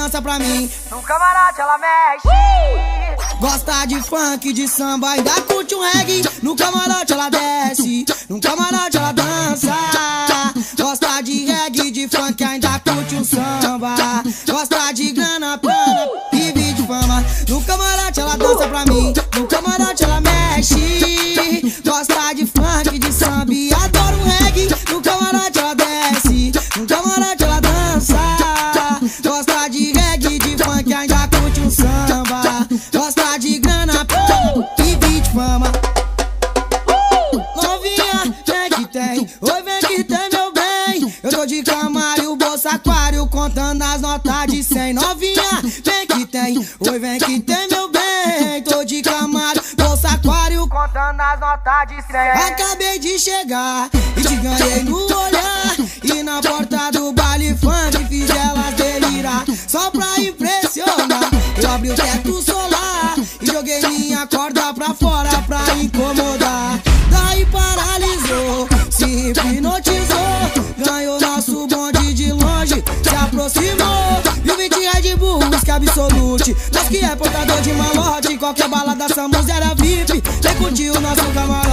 dança pra mim. No camarote ela mexe. Gosta de funk, de samba, ainda curte um reggae. No camarote ela desce, no camarote ela dança. Gosta de reggae, de funk, ainda curte um samba. Gosta de grana, plana, vive de fama. No camarote ela dança pra mim, no camarote ela mexe. Gosta de funk, de samba e adora um reggae. No camarote ela desce, no camarote ela dança. Gosta de reggae, de funk, ainda curte um samba. Gosta de grana, vive de fama. Novinha, vem que tem, oi vem que tem meu bem. Eu tô de Camaro, bolsa aquário, contando as notas de 100. Novinha, vem que tem, oi vem que tem meu bem. Tô de Camaro, bolsa aquário, Contando as notas de 100. acabei de chegar e te ganhei no olhar. E na porta do baile funk fiz elas delirar. Só pra impressionar, eu abri o teto solar e joguei minha corda pra fora pra incomodar. Daí paralisou, se hipnotizou, ganhou nosso bonde de longe, se aproximou. E o 20 Red Bull, música absolute. Nós que é portador de malote, qualquer balada Samus era VIP. Vem curtir o nosso camarote.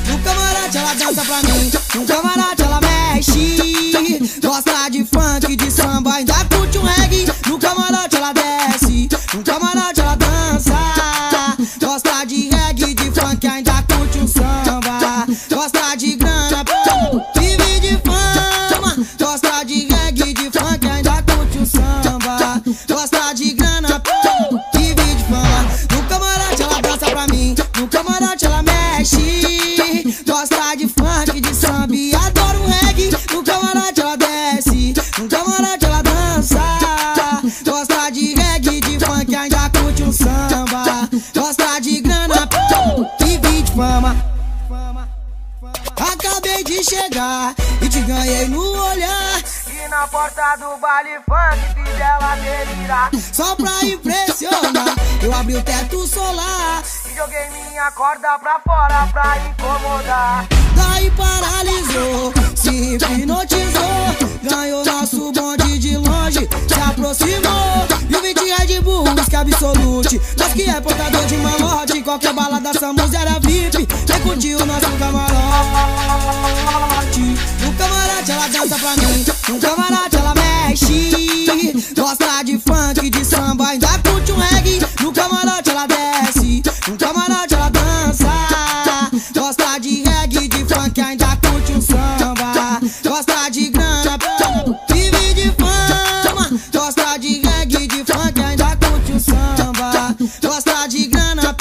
No camarote ela dança pra mim, no camarote ela mexe. Gosta de funk, de samba, ainda curte um reggae. No camarote ela desce, no camarote ela dança. Gosta de reggae, de funk, ainda curte um samba. Gosta de grana, vive de fama. Gosta de reggae, de funk, ainda curte um samba. Gosta de grana, vive de fama. No camarote ela dança pra mim, no camarote ela mexe. Gosta de funk, de samba e adora um reggae. No camarote ela desce, no camarote ela dança. Gosta de reggae, de funk, ainda curte um samba. Gosta de grana, vive de fama. Acabei de chegar e te ganhei no olhar. E na porta do baile funk fiz ela delirar. Só pra impressionar, eu abri o teto solar E joguei minha corda pra fora pra incomodar. daí paralisou, se hipnotizou, ganhou nosso bonde de longe, se aproximou. E o 20 Red Bull, música absolute. Nós que é portador de malote, qualquer balada Samus era VIP. Vem curtir o nosso camarote. No camarote ela dança pra mim, no camarote ela mexe. Gosta de funk, de samba, ainda curte um reggae. No camarote ela desce, no camarote ela dança. Gosta de reggae, de funk, ainda curte um samba. Gosta de grana, vive de fama. Gosta de reggae, de funk, ainda curte um samba. Gosta de grana,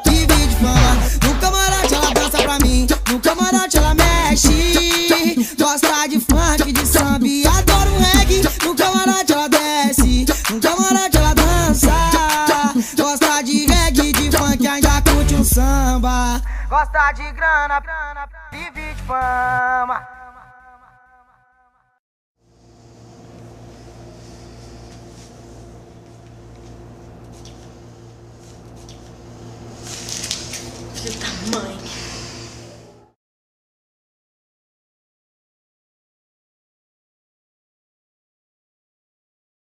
vive de fama. No camarote ela dança pra mim, no camarote ela mexe. Gosta de funk, de samba e adora um reggae. No camarote ela desce, no camarote ela dança. Gosta de reggae, de funk, ainda curte um samba. Gosta de grana, vive de fama. Filho da mãe.